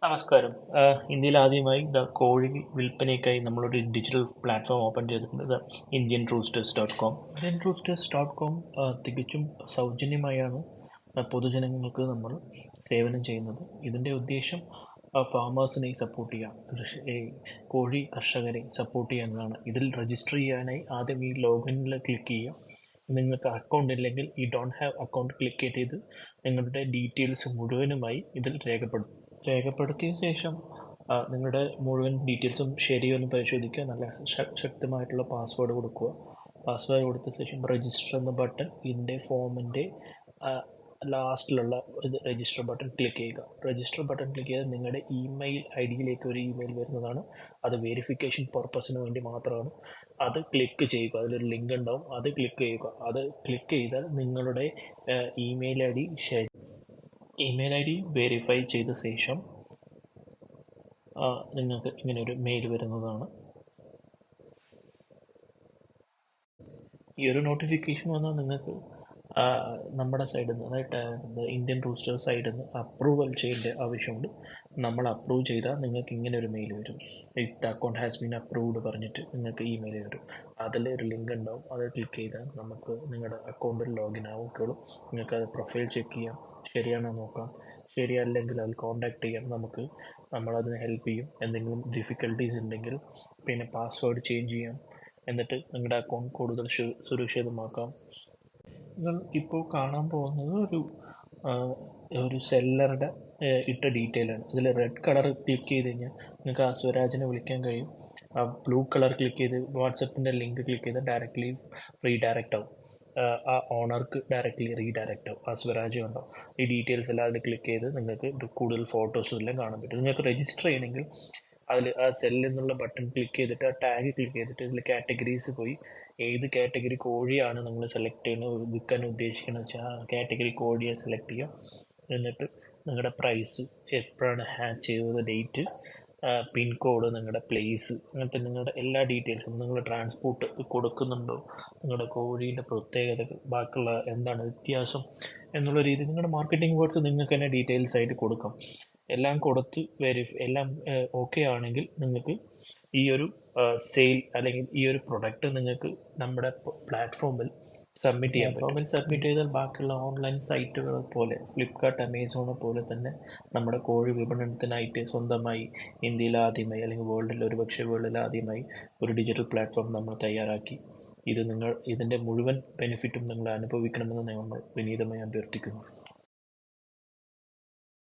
നമസ്കാരം. ഇന്ത്യയിൽ ആദ്യമായി കോഴി വിൽപ്പനയ്ക്കായി നമ്മളൊരു ഡിജിറ്റൽ പ്ലാറ്റ്ഫോം ഓപ്പൺ ചെയ്തിട്ടുണ്ട്. Indian roosters dot com. Indian roosters dot com തികച്ചും സൗജന്യമായാണ് പൊതുജനങ്ങൾക്ക് നമ്മൾ സേവനം ചെയ്യുന്നത്. ഇതിൻ്റെ ഉദ്ദേശം ഫാമേഴ്സിനെ സപ്പോർട്ട് ചെയ്യുക, കോഴി കർഷകരെ സപ്പോർട്ട് ചെയ്യുക എന്നതാണ്. ഇതിൽ രജിസ്റ്റർ ചെയ്യാനായി ആദ്യം ഈ ലോഗിനിൽ ക്ലിക്ക് ചെയ്യുക. നിങ്ങൾക്ക് അക്കൗണ്ട് ഇല്ലെങ്കിൽ ഈ ഡോണ്ട് ഹാവ് അക്കൗണ്ട് ക്ലിക്ക് ചെയ്ത് നിങ്ങളുടെ ഡീറ്റെയിൽസ് മുഴുവനുമായി ഇതിൽ രേഖപ്പെടുത്തിയ ശേഷം നിങ്ങളുടെ മുഴുവൻ ഡീറ്റെയിൽസും ശരിയൊന്ന് പരിശോധിക്കുക. നല്ല ശക്തമായിട്ടുള്ള പാസ്വേഡ് കൊടുക്കുക. പാസ്വേഡ് കൊടുത്ത ശേഷം രജിസ്റ്റർ എന്ന ബട്ടൺ ഇതിൻ്റെ ഫോമിൻ്റെ ലാസ്റ്റിലുള്ള രജിസ്റ്റർ ബട്ടൺ ക്ലിക്ക് ചെയ്യുക. രജിസ്റ്റർ ബട്ടൺ ക്ലിക്ക് ചെയ്താൽ നിങ്ങളുടെ ഇമെയിൽ ഐ ഡിയിലേക്ക് ഒരു ഇമെയിൽ വരുന്നതാണ്. അത് വെരിഫിക്കേഷൻ പർപ്പസിന് വേണ്ടി മാത്രമാണ്. അത് ക്ലിക്ക് ചെയ്യുക. അതിലൊരു ലിങ്ക് ഉണ്ടാവും, അത് ക്ലിക്ക് ചെയ്യുക. അത് ക്ലിക്ക് ചെയ്താൽ നിങ്ങളുടെ ഇമെയിൽ ഐ ഡി വെരിഫൈ ചെയ്ത ശേഷം നിങ്ങൾക്ക് ഇങ്ങനെ ഒരു മെയിൽ വരുന്നതാണ്. ഈ ഒരു നോട്ടിഫിക്കേഷൻ വന്നാൽ നിങ്ങൾക്ക് നമ്മുടെ സൈഡിൽ നിന്ന്, അതായത് ഇന്ത്യൻ റൂസ്റ്റർ സൈഡിൽ നിന്ന് അപ്രൂവൽ ചെയ്യേണ്ട ആവശ്യമുണ്ട്. നമ്മൾ അപ്രൂവ് ചെയ്താൽ നിങ്ങൾക്ക് ഇങ്ങനെ ഒരു മെയിൽ വരും. The account has been approved പറഞ്ഞിട്ട് നിങ്ങൾക്ക് ഇമെയിൽ വരും. അതിൽ ഒരു ലിങ്ക് ഉണ്ടാവും, അത് ക്ലിക്ക് ചെയ്താൽ നമുക്ക് നിങ്ങളുടെ അക്കൗണ്ടിൽ ലോഗിൻ ആവുകയുള്ളൂ. നിങ്ങൾക്ക് അത് പ്രൊഫൈൽ ചെക്ക് ചെയ്യാം, ശരിയാണോ നോക്കാം. ശരിയല്ലെങ്കിൽ അത് കോൺടാക്ട് ചെയ്യാം. നമ്മളതിന് ഹെൽപ്പ് ചെയ്യും. എന്തെങ്കിലും ഡിഫിക്കൽട്ടീസ് ഉണ്ടെങ്കിൽ പിന്നെ പാസ്വേഡ് ചേഞ്ച് ചെയ്യാം. എന്നിട്ട് നിങ്ങളുടെ അക്കൗണ്ട് കൂടുതൽ സുരക്ഷിതമാക്കാം. നിങ്ങൾ ഇപ്പോൾ കാണാൻ പോകുന്നത് ഒരു സെല്ലറുടെ ഇട്ട ഡീറ്റെയിലാണ്. ഇതിൽ റെഡ് കളർ ക്ലിക്ക് ചെയ്ത് കഴിഞ്ഞാൽ നിങ്ങൾക്ക് ആ സ്വരാജിനെ വിളിക്കാൻ കഴിയും. ആ ബ്ലൂ കളർ ക്ലിക്ക് ചെയ്ത് വാട്സപ്പിൻ്റെ ലിങ്ക് ക്ലിക്ക് ചെയ്താൽ ഡയറക്റ്റ്ലി റീഡയറക്റ്റ് ആവും. ആ ഓണർക്ക് ഡയറക്റ്റ്ലി റീഡയറക്റ്റ് ആവും. ആ സ്വരാജ് ഉണ്ടാവും. ഈ ഡീറ്റെയിൽസ് എല്ലാം അതിൽ ക്ലിക്ക് ചെയ്ത് നിങ്ങൾക്ക് കൂടുതൽ ഫോട്ടോസും എല്ലാം കാണാൻ പറ്റും. നിങ്ങൾക്ക് രജിസ്റ്റർ ചെയ്യണമെങ്കിൽ അതിൽ ആ സെല്ലിൽ നിന്നുള്ള ബട്ടൺ ക്ലിക്ക് ചെയ്തിട്ട് ആ ടാഗ് ക്ലിക്ക് ചെയ്തിട്ട് ഇതിൽ കാറ്റഗറീസ് പോയി ഏത് കാറ്റഗറി കോഴിയാണ് നിങ്ങൾ സെലക്ട് ചെയ്യുന്നത്, വിൽക്കാൻ ഉദ്ദേശിക്കുന്നത് വെച്ചാൽ ആ കാറ്റഗറി കോഴിയെ സെലക്ട് ചെയ്യുക. എന്നിട്ട് നിങ്ങളുടെ പ്രൈസ്, എപ്പോഴാണ് ഹാച്ച് ചെയ്തത്, ഡേറ്റ്, പിൻകോഡ്, നിങ്ങളുടെ പ്ലേസ്, അങ്ങനത്തെ നിങ്ങളുടെ എല്ലാ ഡീറ്റെയിൽസും, നിങ്ങൾ ട്രാൻസ്പോർട്ട് കൊടുക്കുന്നുണ്ടോ, നിങ്ങളുടെ കോഴീൻ്റെ പ്രത്യേകതകൾ, ബാക്കിയുള്ള എന്താണ് വ്യത്യാസം എന്നുള്ള രീതി നിങ്ങളുടെ മാർക്കറ്റിംഗ് വേർഡ്സ് നിങ്ങൾക്ക് തന്നെ ഡീറ്റെയിൽസ് ആയിട്ട് കൊടുക്കാം. എല്ലാം കൊടുത്ത് എല്ലാം ഓക്കെ ആണെങ്കിൽ നിങ്ങൾക്ക് ഈ ഒരു സെയിൽ അല്ലെങ്കിൽ ഈ ഒരു പ്രൊഡക്റ്റ് നിങ്ങൾക്ക് നമ്മുടെ പ്ലാറ്റ്ഫോമിൽ സബ്മിറ്റ് ചെയ്യാൻ പറ്റും. സബ്മിറ്റ് ചെയ്താൽ ബാക്കിയുള്ള ഓൺലൈൻ സൈറ്റുകൾ പോലെ ഫ്ലിപ്കാർട്ട്, അമേസോണെ പോലെ തന്നെ നമ്മുടെ കോഴി വിപണനത്തിനായിട്ട് സ്വന്തമായി ഇന്ത്യയിൽ ആദ്യമായി അല്ലെങ്കിൽ വേൾഡിൽ ആദ്യമായി ഒരു ഡിജിറ്റൽ പ്ലാറ്റ്ഫോം നമ്മൾ തയ്യാറാക്കി. ഇതിൻ്റെ മുഴുവൻ ബെനിഫിറ്റും നിങ്ങൾ അനുഭവിക്കണമെന്ന് നമ്മൾ വിനീതമായി അഭ്യർത്ഥിക്കുന്നു.